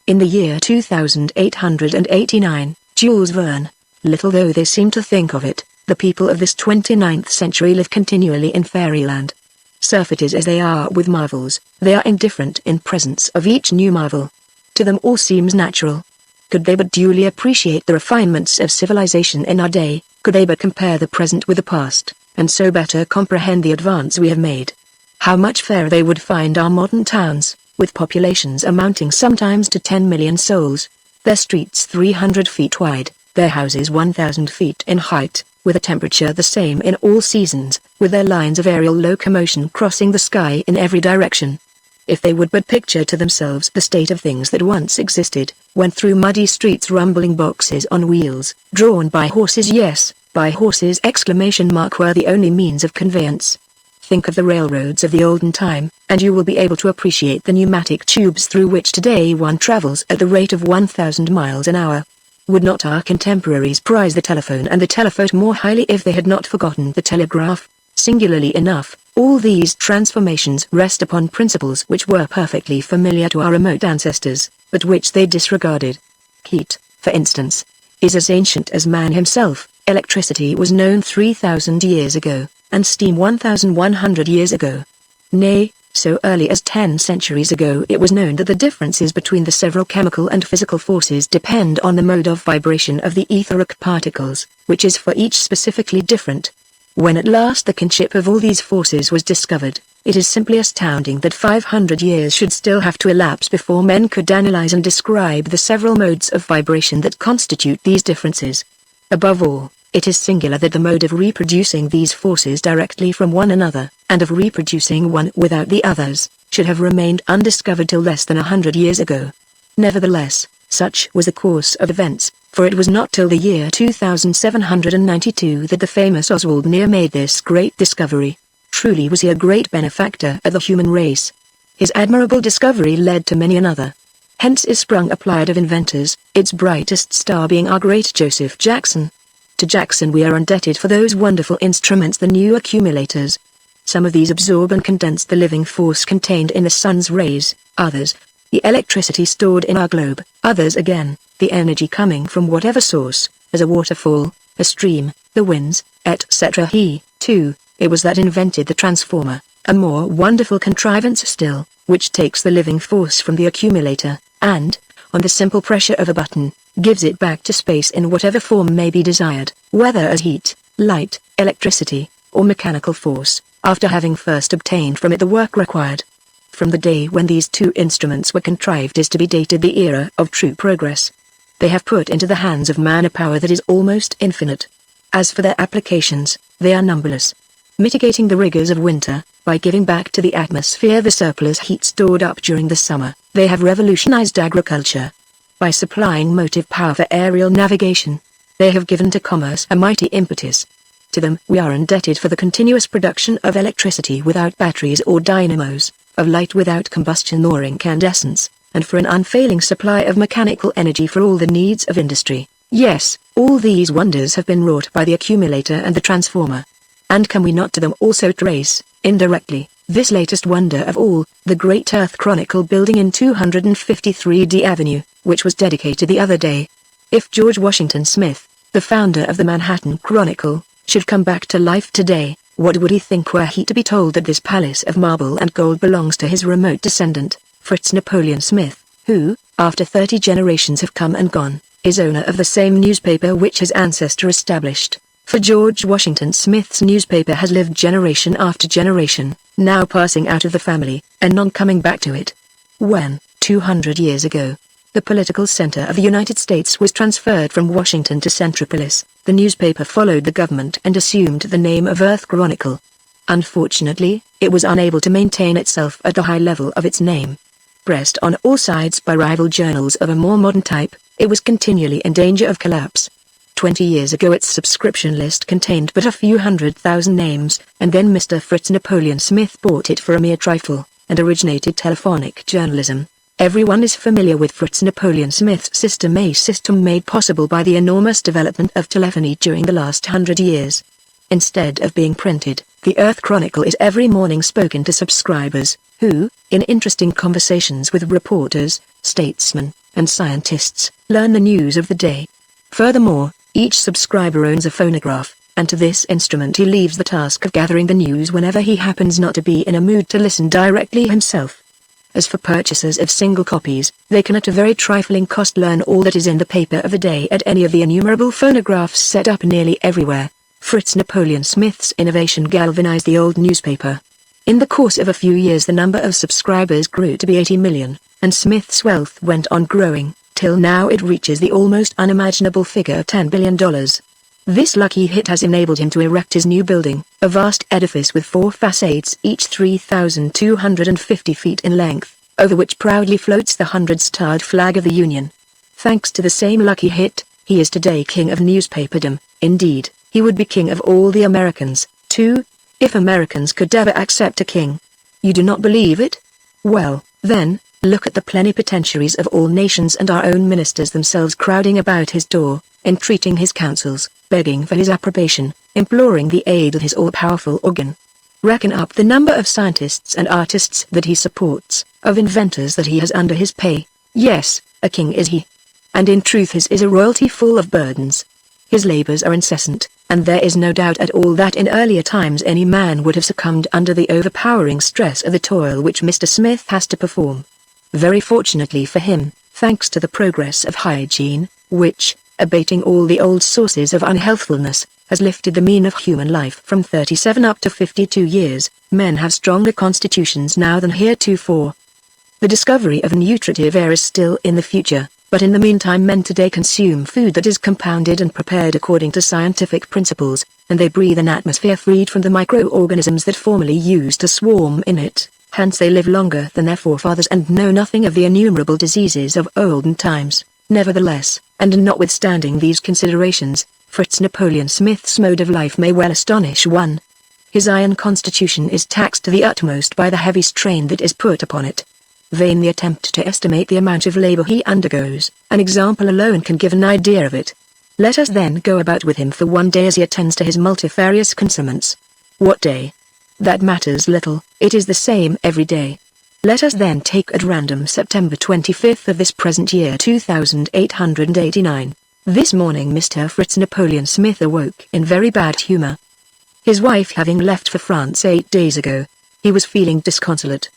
In the year 2889, Jules Verne. Little though they seem to think of it, the people of this 29th century live continually in fairyland. Surfeited as they are with marvels, they are indifferent in presence of each new marvel. To them all seems natural. Could they but duly appreciate the refinements of civilization in our day, could they but compare the present with the past, and so better comprehend the advance we have made, how much fairer they would find our modern towns, with populations amounting sometimes to 10 million souls, their streets 300 feet wide, their houses 1,000 feet in height, with a temperature the same in all seasons, with their lines of aerial locomotion crossing the sky in every direction. If they would but picture to themselves the state of things that once existed, when through muddy streets rumbling boxes on wheels, drawn by horses, yes, by horses! Were the only means of conveyance. Think of the railroads of the olden time, and you will be able to appreciate the pneumatic tubes through which today one travels at the rate of 1,000 miles an hour. Would not our contemporaries prize the telephone and the telephote more highly if they had not forgotten the telegraph? Singularly enough, all these transformations rest upon principles which were perfectly familiar to our remote ancestors, but which they disregarded. Heat, for instance, is as ancient as man himself. Electricity was known 3,000 years ago, and steam 1,100 years ago. Nay, so early as 10 centuries ago it was known that the differences between the several chemical and physical forces depend on the mode of vibration of the etheric particles, which is for each specifically different. When at last the kinship of all these forces was discovered, it is simply astounding that 500 years should still have to elapse before men could analyze and describe the several modes of vibration that constitute these differences. Above all, it is singular that the mode of reproducing these forces directly from one another, and of reproducing one without the others, should have remained undiscovered till less than 100 years ago. Nevertheless, such was the course of events, for it was not till the year 2792 that the famous Oswald made this great discovery. Truly was he a great benefactor of the human race. His admirable discovery led to many another. Hence is sprung a pleiad of inventors, its brightest star being our great Joseph Jackson. To Jackson we are indebted for those wonderful instruments, the new accumulators. Some of these absorb and condense the living force contained in the sun's rays, others, the electricity stored in our globe, others again, the energy coming from whatever source, as a waterfall, a stream, the winds, etc. He, too, it was that invented the transformer, a more wonderful contrivance still, which takes the living force from the accumulator, and, on the simple pressure of a button, gives it back to space in whatever form may be desired, whether as heat, light, electricity, or mechanical force, after having first obtained from it the work required. From the day when these two instruments were contrived is to be dated the era of true progress. They have put into the hands of man a power that is almost infinite. As for their applications, they are numberless. Mitigating the rigors of winter, by giving back to the atmosphere the surplus heat stored up during the summer, they have revolutionized agriculture. By supplying motive power for aerial navigation, they have given to commerce a mighty impetus. To them we are indebted for the continuous production of electricity without batteries or dynamos, of light without combustion or incandescence, and for an unfailing supply of mechanical energy for all the needs of industry. Yes, all these wonders have been wrought by the accumulator and the transformer. And can we not to them also trace, indirectly, this latest wonder of all, the great Earth Chronicle building in 253d Avenue, which was dedicated the other day? If George Washington Smith, the founder of the Manhattan Chronicle, should come back to life today, what would he think were he to be told that this palace of marble and gold belongs to his remote descendant, Fritz Napoleon Smith, who, after 30 generations have come and gone, is owner of the same newspaper which his ancestor established? For George Washington Smith's newspaper has lived generation after generation, now passing out of the family, and none coming back to it. When, 200 years ago, the political center of the United States was transferred from Washington to Centropolis, the newspaper followed the government and assumed the name of Earth Chronicle. Unfortunately, it was unable to maintain itself at the high level of its name. Pressed on all sides by rival journals of a more modern type, it was continually in danger of collapse. 20 years ago its subscription list contained but a few 100,000 names, and then Mr. Fritz Napoleon Smith bought it for a mere trifle, and originated telephonic journalism. Everyone is familiar with Fritz Napoleon Smith's system, a system made possible by the enormous development of telephony during the last 100 years. Instead of being printed, the Earth Chronicle is every morning spoken to subscribers, who, in interesting conversations with reporters, statesmen, and scientists, learn the news of the day. Furthermore, each subscriber owns a phonograph, and to this instrument he leaves the task of gathering the news whenever he happens not to be in a mood to listen directly himself. As for purchasers of single copies, they can at a very trifling cost learn all that is in the paper of the day at any of the innumerable phonographs set up nearly everywhere. Fritz Napoleon Smith's innovation galvanized the old newspaper. In the course of a few years the number of subscribers grew to be 80 million, and Smith's wealth went on growing, till now it reaches the almost unimaginable figure of $10 billion. This lucky hit has enabled him to erect his new building, a vast edifice with 4 facades each 3,250 feet in length, over which proudly floats the 100-starred flag of the Union. Thanks to the same lucky hit, he is today king of newspaperdom. Indeed, he would be king of all the Americans, too, if Americans could ever accept a king. You do not believe it? Well, then, look at the plenipotentiaries of all nations and our own ministers themselves crowding about his door, entreating his counsels, begging for his approbation, imploring the aid of his all-powerful organ. Reckon up the number of scientists and artists that he supports, of inventors that he has under his pay. Yes, a king is he. And in truth his is a royalty full of burdens. His labors are incessant, and there is no doubt at all that in earlier times any man would have succumbed under the overpowering stress of the toil which Mr. Smith has to perform. Very fortunately for him, thanks to the progress of hygiene, which, abating all the old sources of unhealthfulness, has lifted the mean of human life from 37 up to 52 years, men have stronger constitutions now than heretofore. The discovery of nutritive air is still in the future, but in the meantime men today consume food that is compounded and prepared according to scientific principles, and they breathe an atmosphere freed from the microorganisms that formerly used to swarm in it. Hence they live longer than their forefathers and know nothing of the innumerable diseases of olden times. Nevertheless, and notwithstanding these considerations, Fritz Napoleon Smith's mode of life may well astonish one. His iron constitution is taxed to the utmost by the heavy strain that is put upon it. Vain the attempt to estimate the amount of labor he undergoes, an example alone can give an idea of it. Let us then go about with him for one day as he attends to his multifarious concernments. What day? That matters little, it is the same every day. Let us then take at random September 25th of this present year 2889. This morning Mr. Fritz Napoleon Smith awoke in very bad humor. His wife having left for France 8 days ago, he was feeling disconsolate.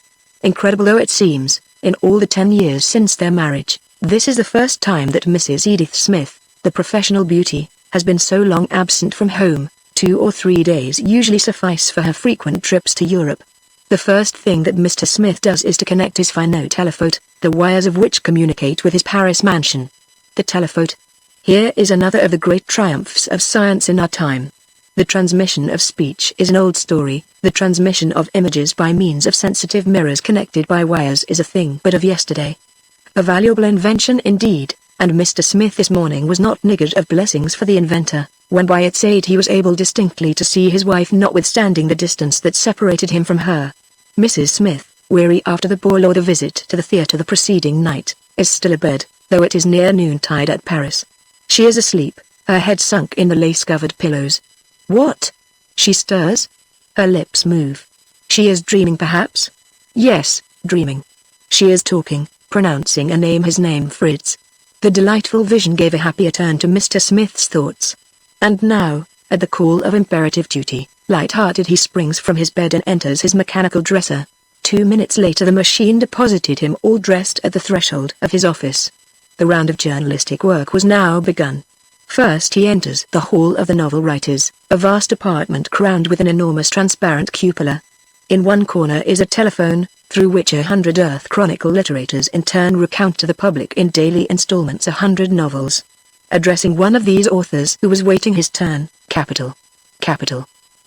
Incredible though it seems, in all the 10 years since their marriage, this is the first time that Mrs. Edith Smith, the professional beauty, has been so long absent from home. 2 or 3 days usually suffice for her frequent trips to Europe. The first thing that Mr. Smith does is to connect his phono-telephote, the wires of which communicate with his Paris mansion. The telephote. Here is another of the great triumphs of science in our time. The transmission of speech is an old story, the transmission of images by means of sensitive mirrors connected by wires is a thing but of yesterday. A valuable invention indeed, and Mr. Smith this morning was not niggard of blessings for the inventor, when by its aid he was able distinctly to see his wife notwithstanding the distance that separated him from her. Mrs. Smith, weary after the ball or the visit to the theatre the preceding night, is still abed, though it is near noontide at Paris. She is asleep, her head sunk in the lace-covered pillows. What? She stirs? Her lips move. She is dreaming perhaps? Yes, dreaming. She is talking, pronouncing a name, his name Fritz. The delightful vision gave a happier turn to Mr. Smith's thoughts. And now, at the call of imperative duty, light-hearted he springs from his bed and enters his mechanical dresser. 2 minutes later the machine deposited him all dressed at the threshold of his office. The round of journalistic work was now begun. First he enters the Hall of the Novel Writers, a vast apartment crowned with an enormous transparent cupola. In one corner is a telephone, through which 100 Earth Chronicle literators in turn recount to the public in daily installments 100 novels. Addressing one of these authors who was waiting his turn, Capital.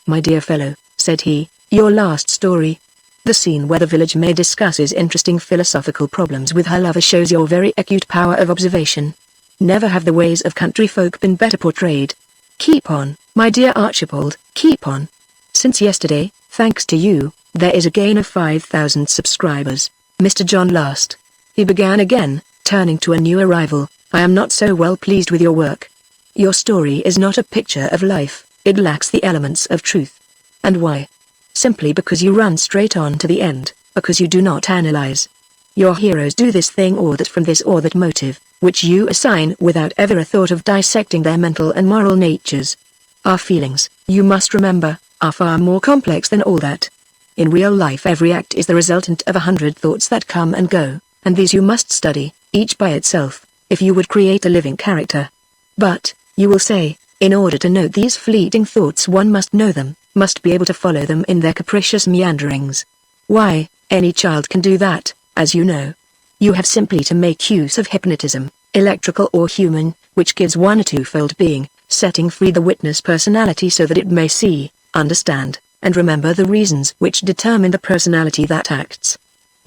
My dear fellow, said he, your last story. The scene where the village maid discusses interesting philosophical problems with her lover shows your very acute power of observation. Never have the ways of country folk been better portrayed. Keep on, my dear Archibald, keep on. Since yesterday, thanks to you, there is a gain of 5,000 subscribers. Mr. John Last. He began again, turning to a new arrival. I am not so well pleased with your work. Your story is not a picture of life, it lacks the elements of truth. And why? Simply because you run straight on to the end, because you do not analyze. Your heroes do this thing or that from this or that motive, which you assign without ever a thought of dissecting their mental and moral natures. Our feelings, you must remember, are far more complex than all that. In real life every act is the resultant of 100 thoughts that come and go, and these you must study, each by itself, if you would create a living character. But, you will say, in order to note these fleeting thoughts one must know them, must be able to follow them in their capricious meanderings. Why, any child can do that, as you know. You have simply to make use of hypnotism, electrical or human, which gives one a twofold being, setting free the witness personality so that it may see, understand, and remember the reasons which determine the personality that acts.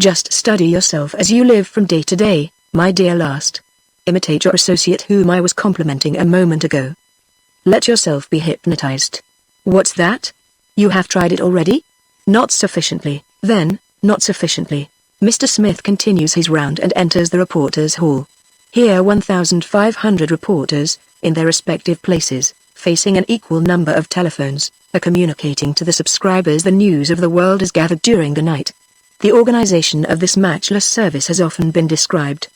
Just study yourself as you live from day to day, my dear last. Imitate your associate whom I was complimenting a moment ago. Let yourself be hypnotized. What's that? You have tried it already? Not sufficiently, then, not sufficiently. Mr. Smith continues his round and enters the reporters' hall. Here 1,500 reporters, in their respective places, facing an equal number of telephones, are communicating to the subscribers the news of the world as gathered during the night. The organization of this matchless service has often been described.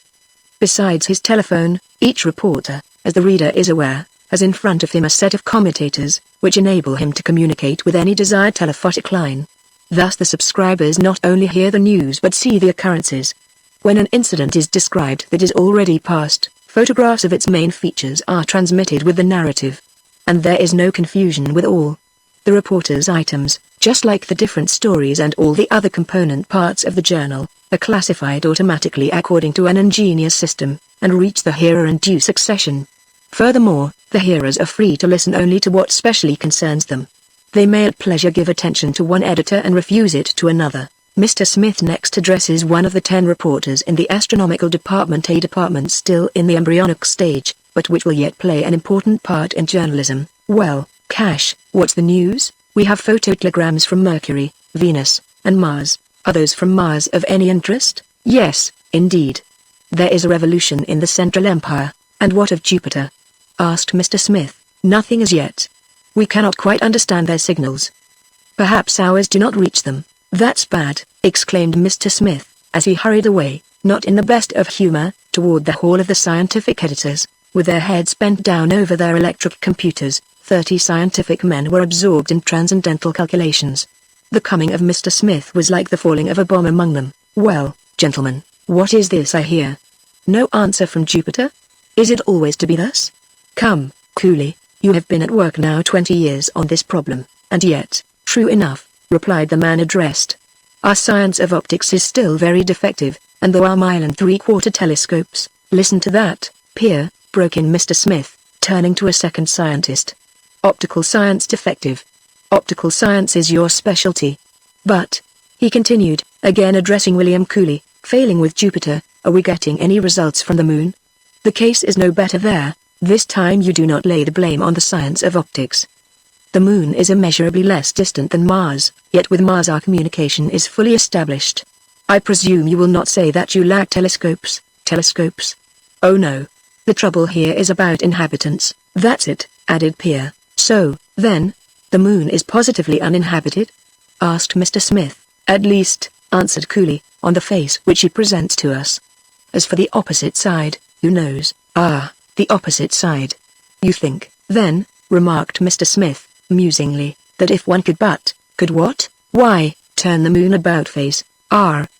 Besides his telephone, each reporter, as the reader is aware, has in front of him a set of commutators, which enable him to communicate with any desired telephotic line. Thus the subscribers not only hear the news but see the occurrences. When an incident is described that is already past, photographs of its main features are transmitted with the narrative. And there is no confusion with all. The reporter's items, just like the different stories and all the other component parts of the journal, are classified automatically according to an ingenious system, and reach the hearer in due succession. Furthermore, the hearers are free to listen only to what specially concerns them. They may at pleasure give attention to one editor and refuse it to another. Mr. Smith next addresses one of the 10 reporters in the astronomical department, a department still in the embryonic stage, but which will yet play an important part in journalism. Well, Cash, what's the news? We have phototelegrams from Mercury, Venus, and Mars. Are those from Mars of any interest? Yes, indeed. There is a revolution in the Central Empire. And what of Jupiter? Asked Mr. Smith. Nothing as yet. We cannot quite understand their signals. Perhaps ours do not reach them. That's bad, exclaimed Mr. Smith, as he hurried away, not in the best of humor, toward the hall of the scientific editors. With their heads bent down over their electric computers, 30 scientific men were absorbed in transcendental calculations. The coming of Mr. Smith was like the falling of a bomb among them. Well, gentlemen, what is this I hear? No answer from Jupiter? Is it always to be thus? Come, Cooley, you have been at work now 20 years on this problem, and yet, true enough, replied the man addressed. Our science of optics is still very defective, and though our mile and three-quarter telescopes, listen to that, Peer, broke in Mr. Smith, turning to a second scientist. Optical science defective. Optical science is your specialty. But, he continued, again addressing William Cooley, failing with Jupiter, are we getting any results from the moon? The case is no better there. This time you do not lay the blame on the science of optics. The moon is immeasurably less distant than Mars, yet with Mars our communication is fully established. I presume you will not say that you lack telescopes. Telescopes? Oh no. The trouble here is about inhabitants. That's it, added Peer. So, then, the moon is positively uninhabited? Asked Mr. Smith. At least, answered Cooley, on the face which he presents to us. As for the opposite side, who knows? Ah, the opposite side. You think, then, remarked Mr. Smith, musingly, that if one could what? Why, turn the moon about face.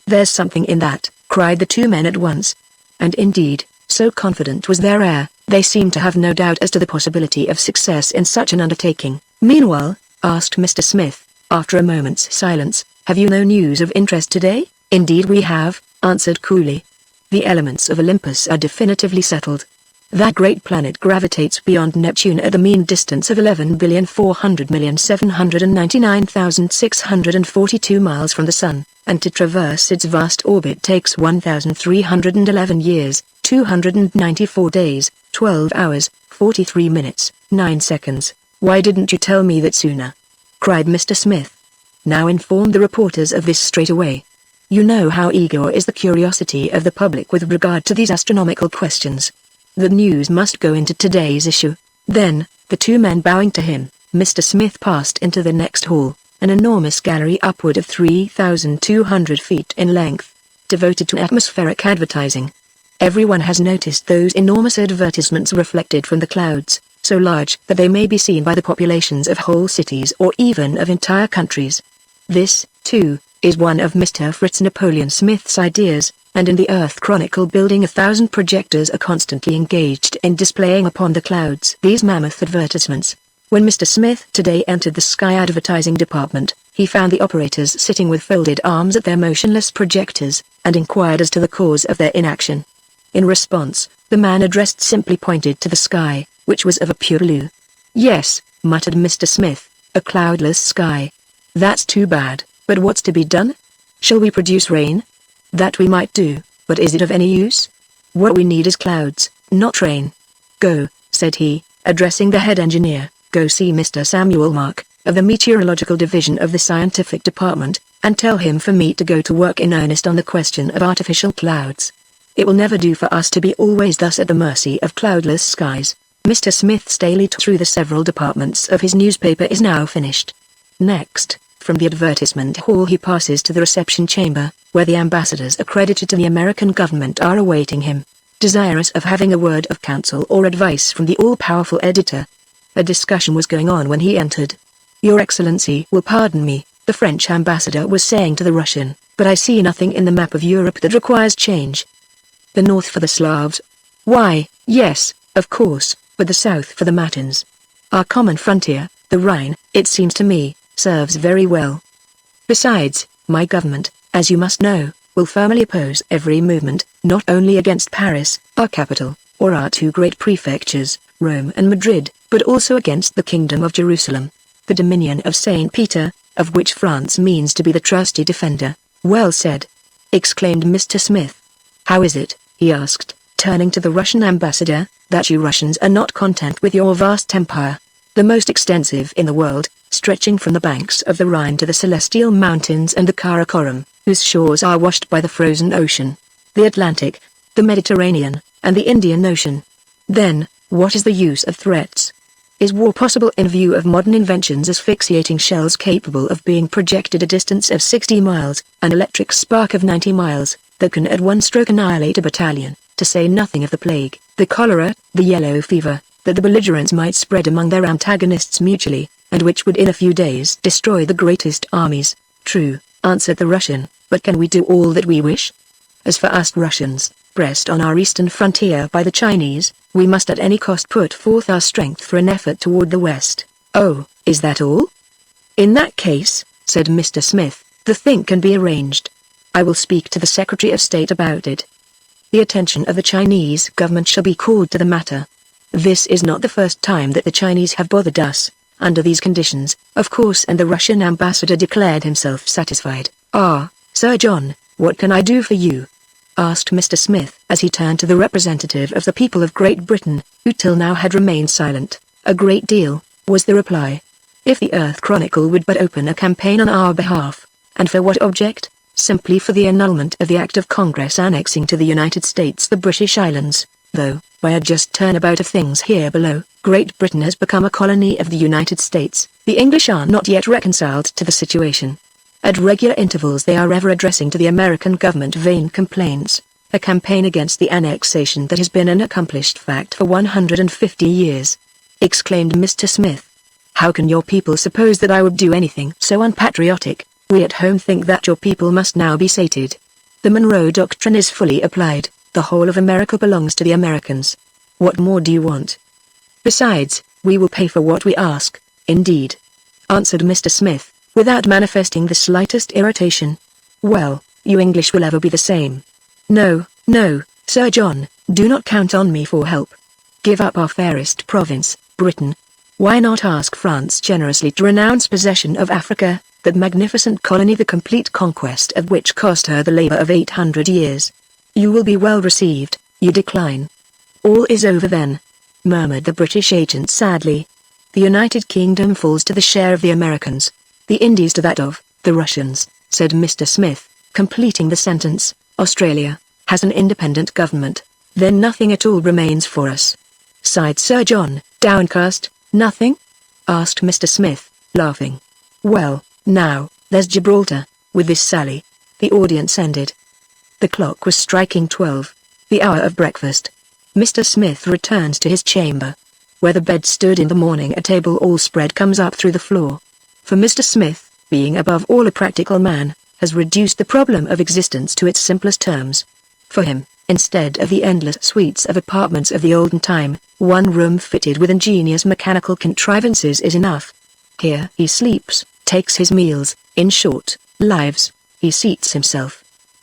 There's something in that, cried the two men at once. And indeed, so confident was their air, they seemed to have no doubt as to the possibility of success in such an undertaking. Meanwhile, asked Mr. Smith, after a moment's silence, have you no news of interest today? Indeed we have, answered Cooley. The elements of Olympus are definitively settled. That great planet gravitates beyond Neptune at the mean distance of 11,400,799,642 miles from the Sun, and to traverse its vast orbit takes 1,311 years, 294 days, 12 hours, 43 minutes, 9 seconds. Why didn't you tell me that sooner? Cried Mr. Smith. Now inform the reporters of this straight away. You know how eager is the curiosity of the public with regard to these astronomical questions. The news must go into today's issue. Then, the two men bowing to him, Mr. Smith passed into the next hall, an enormous gallery upward of 3,200 feet in length. devoted to atmospheric advertising. Everyone has noticed those enormous advertisements reflected from the clouds, so large that they may be seen by the populations of whole cities or even of entire countries. This, too, is one of Mr. Fritz Napoleon Smith's ideas, and in the Earth Chronicle building 1,000 projectors are constantly engaged in displaying upon the clouds these mammoth advertisements. When Mr. Smith today entered the Sky Advertising Department, he found the operators sitting with folded arms at their motionless projectors, and inquired as to the cause of their inaction. In response, the man addressed simply pointed to the sky, which was of a pure blue. "Yes," muttered Mr. Smith, "a cloudless sky. That's too bad, but what's to be done? Shall we produce rain? That we might do, but is it of any use? What we need is clouds, not rain. Go," said he, addressing the head engineer, "go see Mr. Samuel Mark, of the Meteorological Division of the Scientific Department, and tell him for me to go to work in earnest on the question of artificial clouds. It will never do for us to be always thus at the mercy of cloudless skies." Mr. Smith's daily tour through the several departments of his newspaper is now finished. Next, from the advertisement hall he passes to the reception chamber, where the ambassadors accredited to the American government are awaiting him, desirous of having a word of counsel or advice from the all-powerful editor. A discussion was going on when he entered. "Your Excellency will pardon me," the French ambassador was saying to the Russian, "but I see nothing in the map of Europe that requires change. The north for the Slavs? Why, yes, of course, but the south for the Matins. Our common frontier, the Rhine, it seems to me, serves very well. Besides, my government, as you must know, will firmly oppose every movement, not only against Paris, our capital, or our two great prefectures, Rome and Madrid, but also against the Kingdom of Jerusalem, the dominion of Saint Peter, of which France means to be the trusty defender." "Well said," exclaimed Mr. Smith. "How is it," he asked, turning to the Russian ambassador, "that you Russians are not content with your vast empire, the most extensive in the world, stretching from the banks of the Rhine to the Celestial Mountains and the Karakoram, whose shores are washed by the frozen ocean, the Atlantic, the Mediterranean, and the Indian Ocean? Then, what is the use of threats? Is war possible in view of modern inventions asphyxiating shells capable of being projected a distance of 60 miles, an electric spark of 90 miles, that can at one stroke annihilate a battalion, to say nothing of the plague, the cholera, the yellow fever, that the belligerents might spread among their antagonists mutually, and which would in a few days destroy the greatest armies?" "True," answered the Russian, "but can we do all that we wish? As for us Russians, pressed on our eastern frontier by the Chinese, we must at any cost put forth our strength for an effort toward the west." "Oh, is that all? In that case," said Mr. Smith, "the thing can be arranged. I will speak to the Secretary of State about it. The attention of the Chinese government shall be called to the matter. This is not the first time that the Chinese have bothered us, under these conditions, of course." And the Russian ambassador declared himself satisfied. "Ah, Sir John, what can I do for you?" asked Mr. Smith as he turned to the representative of the people of Great Britain, who till now had remained silent. "A great deal," was the reply. "If the Earth Chronicle would but open a campaign on our behalf, and for what object? Simply for the annulment of the Act of Congress annexing to the United States the British Islands, though, by a just turnabout of things here below, Great Britain has become a colony of the United States. The English are not yet reconciled to the situation. At regular intervals they are ever addressing to the American government vain complaints, a campaign against the annexation that has been an accomplished fact for 150 years. Exclaimed Mr. Smith. "How can your people suppose that I would do anything so unpatriotic? We at home think that your people must now be sated. The Monroe Doctrine is fully applied, the whole of America belongs to the Americans. What more do you want? Besides, we will pay for what we ask, indeed," answered Mr. Smith, without manifesting the slightest irritation. "Well, you English will ever be the same. No, no, Sir John, do not count on me for help. Give up our fairest province, Britain. Why not ask France generously to renounce possession of Africa, that magnificent colony, the complete conquest of which cost her the labor of 800 years? You will be well received. You decline. All is over then," murmured the British agent sadly. "The United Kingdom falls to the share of the Americans, the Indies to that of the Russians," said Mr. Smith, completing the sentence. "Australia has an independent government, then nothing at all remains for us," sighed Sir John, downcast. "Nothing?" asked Mr. Smith, laughing. "Well, now, there's Gibraltar." With this sally, the audience ended. The clock was striking 12. The hour of breakfast. Mr. Smith returns to his chamber. Where the bed stood in the morning, a table all spread comes up through the floor. For Mr. Smith, being above all a practical man, has reduced the problem of existence to its simplest terms. For him, instead of the endless suites of apartments of the olden time, one room fitted with ingenious mechanical contrivances is enough. Here he sleeps, takes his meals, in short, lives. He seats himself.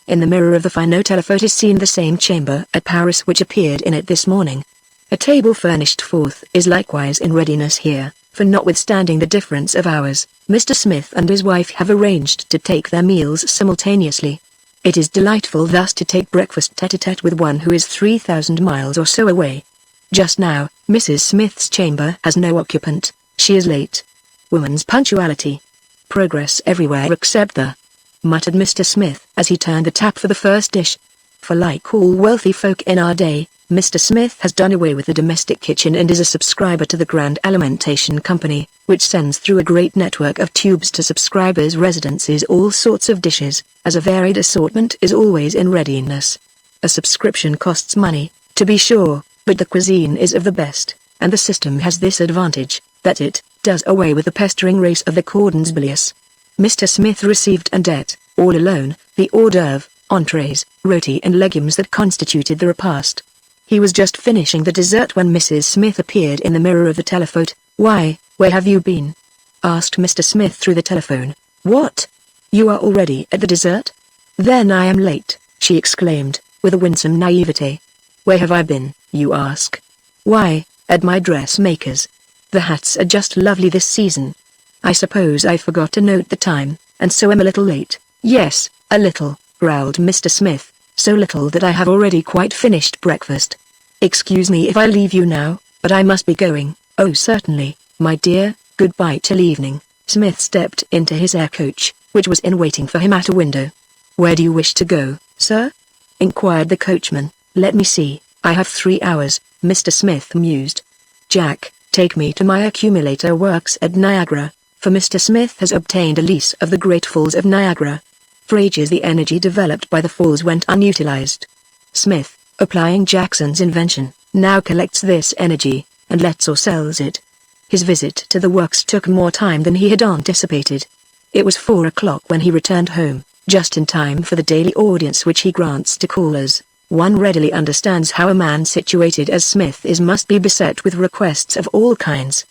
In the mirror of the phonotelephote is seen the same chamber at Paris which appeared in it this morning. A table furnished forth is likewise in readiness here, for notwithstanding the difference of hours, Mr. Smith and his wife have arranged to take their meals simultaneously. It is delightful thus to take breakfast tete-a-tete with one who is 3,000 miles or so away. Just now, Mrs. Smith's chamber has no occupant. She is late. Woman's punctuality. Progress everywhere except the... muttered Mr. Smith as he turned the tap for the first dish. For like all wealthy folk in our day, Mr. Smith has done away with the domestic kitchen and is a subscriber to the Grand Alimentation Company, which sends through a great network of tubes to subscribers' residences all sorts of dishes, as a varied assortment is always in readiness. A subscription costs money, to be sure, but the cuisine is of the best, and the system has this advantage, that it does away with the pestering race of the cordons bleus. Mr. Smith received and ate, all alone, the hors d'oeuvre, entrees, roti and legumes that constituted the repast. He was just finishing the dessert when Mrs. Smith appeared in the mirror of the telephote. "Why, where have you been?" asked Mr. Smith through the telephone. "What? You are already at the dessert? Then I am late," she exclaimed, with a winsome naivete. "Where have I been, you ask? Why, at my dressmaker's. The hats are just lovely this season. I suppose I forgot to note the time, and so am a little late." "Yes, a little," growled Mr. Smith. "So little that I have already quite finished breakfast. Excuse me if I leave you now, but I must be going." "Oh certainly, my dear, goodbye till evening." Smith stepped into his air coach, which was in waiting for him at a window. "Where do you wish to go, sir?" inquired the coachman. "Let me see, I have 3 hours," Mr. Smith mused. "Jack, take me to my accumulator works at Niagara," for Mr. Smith has obtained a lease of the Great Falls of Niagara. For ages the energy developed by the falls went unutilized. Smith, applying Jackson's invention, now collects this energy, and lets or sells it. His visit to the works took more time than he had anticipated. It was 4 o'clock when he returned home, just in time for the daily audience which he grants to callers. One readily understands how a man situated as Smith is must be beset with requests of all kinds.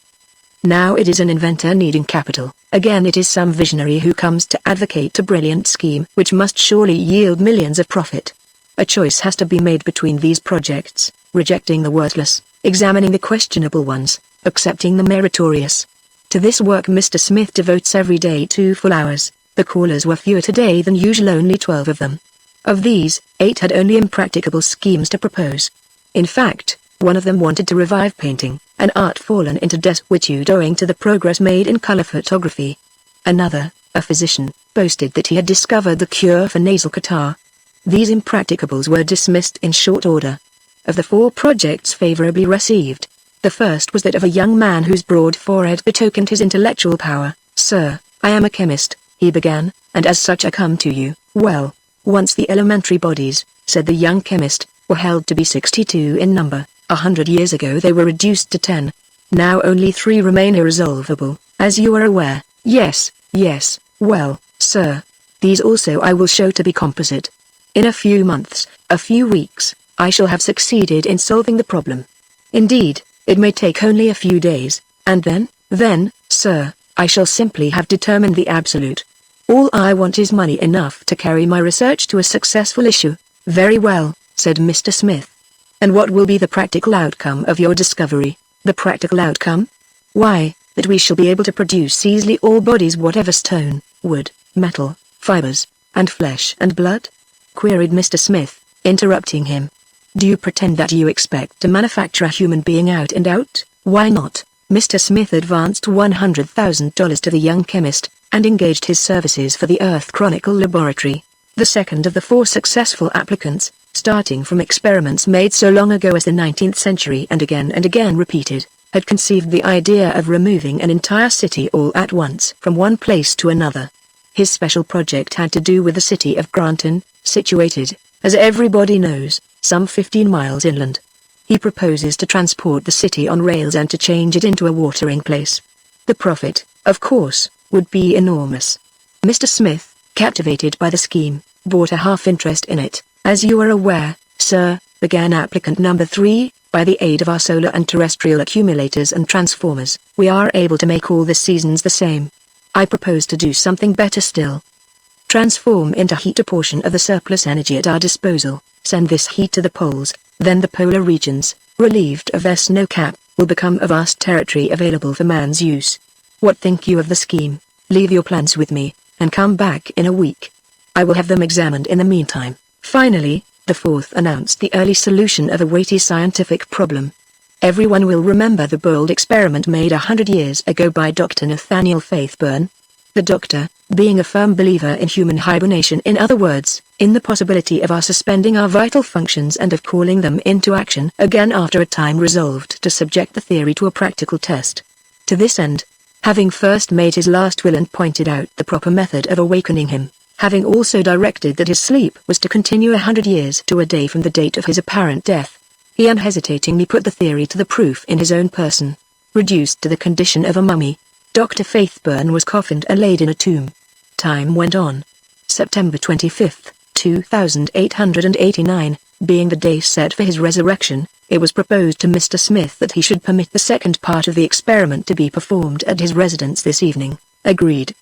Now it is an inventor needing capital, again it is some visionary who comes to advocate a brilliant scheme which must surely yield millions of profit. A choice has to be made between these projects, rejecting the worthless, examining the questionable ones, accepting the meritorious. To this work Mr. Smith devotes every day 2 full hours. The callers were fewer today than usual, only 12 of them. Of these, 8 had only impracticable schemes to propose. In fact, one of them wanted to revive painting, an art fallen into desuetude owing to the progress made in color photography. Another, a physician, boasted that he had discovered the cure for nasal catarrh. These impracticables were dismissed in short order. Of the 4 projects favorably received, the first was that of a young man whose broad forehead betokened his intellectual power. "Sir, I am a chemist," he began, "and as such I come to you." "Well, once the elementary bodies," said the young chemist, "were held to be 62 in number. 100 years ago they were reduced to 10. Now only 3 remain irresolvable, as you are aware." "Yes, yes, well, sir, these also I will show to be composite. In a few months, a few weeks, I shall have succeeded in solving the problem. Indeed, it may take only a few days, and then, sir, I shall simply have determined the absolute. All I want is money enough to carry my research to a successful issue." "Very well," said Mr. Smith. "And what will be the practical outcome of your discovery?" "The practical outcome? Why, that we shall be able to produce easily all bodies whatever stone, wood, metal, fibers, and flesh and blood?" queried Mr. Smith, interrupting him. "Do you pretend that you expect to manufacture a human being out and out?" "Why not?" Mr. Smith advanced $100,000 to the young chemist, and engaged his services for the Earth Chronicle Laboratory. The second of the 4 successful applicants, starting from experiments made so long ago as the 19th century and again repeated, had conceived the idea of removing an entire city all at once from one place to another. His special project had to do with the city of Granton, situated, as everybody knows, some 15 miles inland. He proposes to transport the city on rails and to change it into a watering place. The profit, of course, would be enormous. Mr. Smith, captivated by the scheme, bought a half interest in it. As you are aware, sir, began applicant number 3, by the aid of our solar and terrestrial accumulators and transformers, we are able to make all the seasons the same. I propose to do something better still. Transform into heat a portion of the surplus energy at our disposal, send this heat to the poles, then the polar regions, relieved of their snow cap, will become a vast territory available for man's use. What think you of the scheme? Leave your plans with me, and come back in a week. I will have them examined in the meantime. Finally, the fourth announced the early solution of a weighty scientific problem. Everyone will remember the bold experiment made 100 years ago by Dr. Nathaniel Faithburn. The doctor, being a firm believer in human hibernation, in other words, in the possibility of our suspending our vital functions and of calling them into action again after a time, resolved to subject the theory to a practical test. To this end, having first made his last will and pointed out the proper method of awakening him, having also directed that his sleep was to continue 100 years to a day from the date of his apparent death, he unhesitatingly put the theory to the proof in his own person. Reduced to the condition of a mummy, Dr. Faithburn was coffined and laid in a tomb. Time went on. September 25, 2889, being the day set for his resurrection, it was proposed to Mr. Smith that he should permit the second part of the experiment to be performed at his residence this evening. Agreed.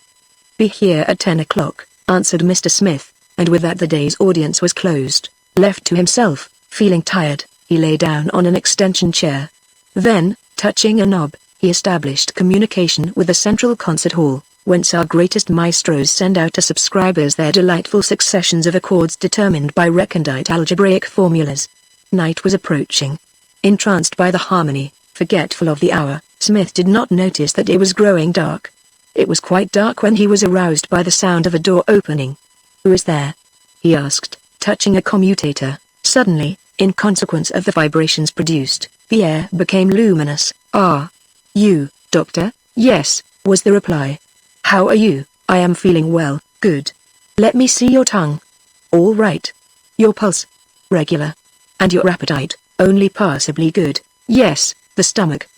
Be here at 10 o'clock, answered Mr. Smith, and with that the day's audience was closed. Left to himself, feeling tired, he lay down on an extension chair. Then, touching a knob, he established communication with the central concert hall, whence our greatest maestros send out to subscribers their delightful successions of accords determined by recondite algebraic formulas. Night was approaching. Entranced by the harmony, forgetful of the hour, Smith did not notice that it was growing dark. It was quite dark when he was aroused by the sound of a door opening. "Who is there?" he asked, touching a commutator. Suddenly, in consequence of the vibrations produced, the air became luminous. "Ah, you, Doctor?" "Yes," was the reply. "How are you?" "I am feeling well." "Good. Let me see your tongue." "All right." "Your pulse?" "Regular." "And your appetite?" "Only passably good." "Yes, the stomach."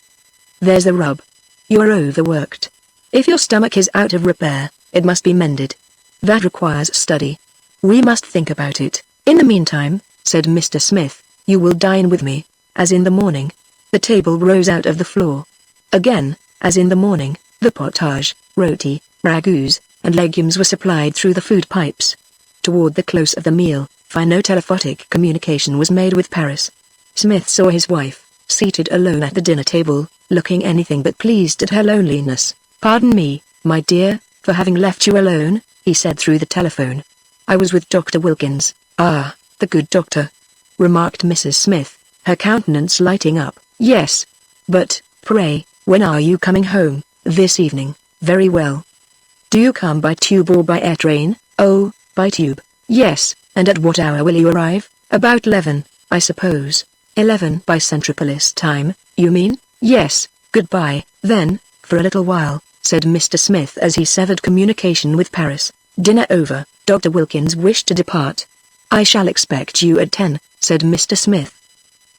"There's the rub. You're overworked. If your stomach is out of repair, it must be mended. That requires study. We must think about it. In the meantime," said Mr. Smith, "you will dine with me, as in the morning." The table rose out of the floor. Again, as in the morning, the potage, roti, ragouts, and legumes were supplied through the food pipes. Toward the close of the meal, phonotelephonic communication was made with Paris. Smith saw his wife, seated alone at the dinner table, looking anything but pleased at her loneliness. "Pardon me, my dear, for having left you alone," he said through the telephone. "I was with Dr. Wilkins." "Ah, the good doctor," remarked Mrs. Smith, her countenance lighting up. "Yes. But, pray, when are you coming home?" "This evening." "Very well. Do you come by tube or by air train?" "Oh, by tube." "Yes, and at what hour will you arrive?" "About 11, I suppose." 11 by Centropolis time, you mean?" "Yes." "Goodbye, then, for a little while," said Mr. Smith as he severed communication with Paris. Dinner over, Dr. Wilkins wished to depart. "I shall expect you at 10, said Mr. Smith.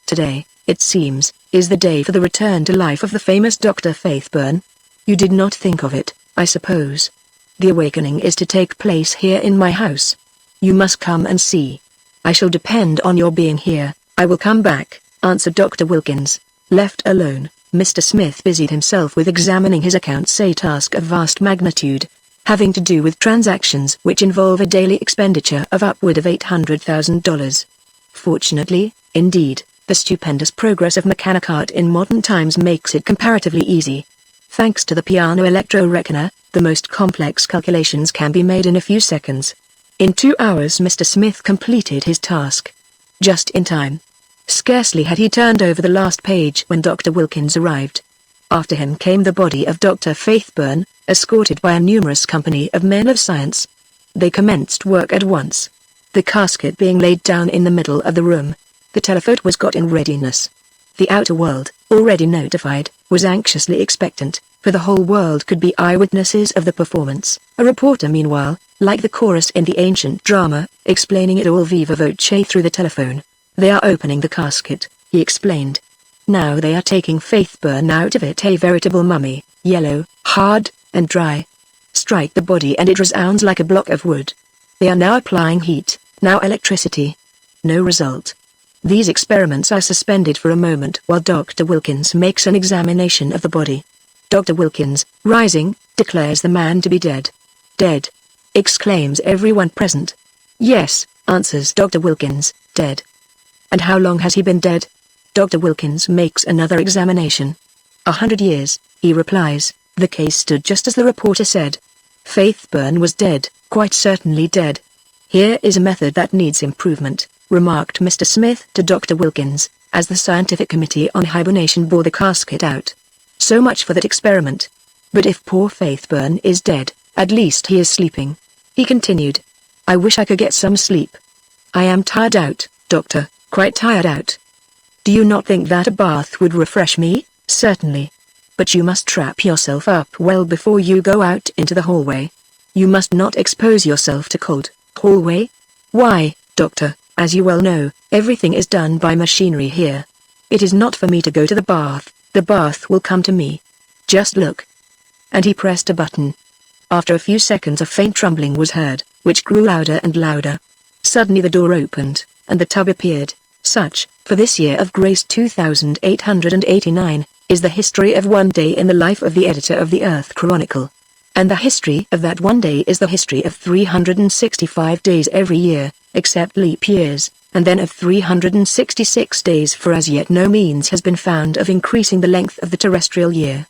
"Today, it seems, is the day for the return to life of the famous Dr. Faithburn. You did not think of it, I suppose. The awakening is to take place here in my house. You must come and see. I shall depend on your being here." "I will come back," answered Dr. Wilkins. Left alone, Mr. Smith busied himself with examining his accounts, a task of vast magnitude, having to do with transactions which involve a daily expenditure of upward of $800,000. Fortunately, indeed, the stupendous progress of mechanic art in modern times makes it comparatively easy. Thanks to the piano electro-reckoner, the most complex calculations can be made in a few seconds. In 2 hours Mr. Smith completed his task. Just in time. Scarcely had he turned over the last page when Dr. Wilkins arrived. After him came the body of Dr. Faithburn, escorted by a numerous company of men of science. They commenced work at once. The casket being laid down in the middle of the room, the telephone was got in readiness. The outer world, already notified, was anxiously expectant. for the whole world could be eyewitnesses of the performance. A reporter meanwhile, like the chorus in the ancient drama, explaining it all viva voce through the telephone. They are opening the casket, he explained. Now they are taking Faith Byrne out of it, a veritable mummy, yellow, hard, and dry. Strike the body and it resounds like a block of wood. They are now applying heat, now electricity. No result. These experiments are suspended for a moment while Dr. Wilkins makes an examination of the body. Dr. Wilkins, rising, declares the man to be dead. Dead! Exclaims everyone present. Yes, answers Dr. Wilkins, dead. And how long has he been dead? Dr. Wilkins makes another examination. 100 years, he replies. The case stood just as the reporter said. Faith Byrne was dead, quite certainly dead. Here is a method that needs improvement, remarked Mr. Smith to Dr. Wilkins, as the scientific committee on hibernation bore the casket out. So much for that experiment. But if poor Faith Byrne is dead, at least he is sleeping. He continued. I wish I could get some sleep. I am tired out, doctor, quite tired out. Do you not think that a bath would refresh me? Certainly. But you must trap yourself up well before you go out into the hallway. You must not expose yourself to cold. Hallway? Why, doctor, as you well know, everything is done by machinery here. It is not for me to go to the bath will come to me. Just look. And he pressed a button. After a few seconds a faint rumbling was heard, which grew louder and louder. Suddenly the door opened, and the tub appeared. Such, for this year of grace 2889, is the history of one day in the life of the editor of the Earth Chronicle. And the history of that one day is the history of 365 days every year, except leap years, and then of 366 days, for as yet no means has been found of increasing the length of the terrestrial year.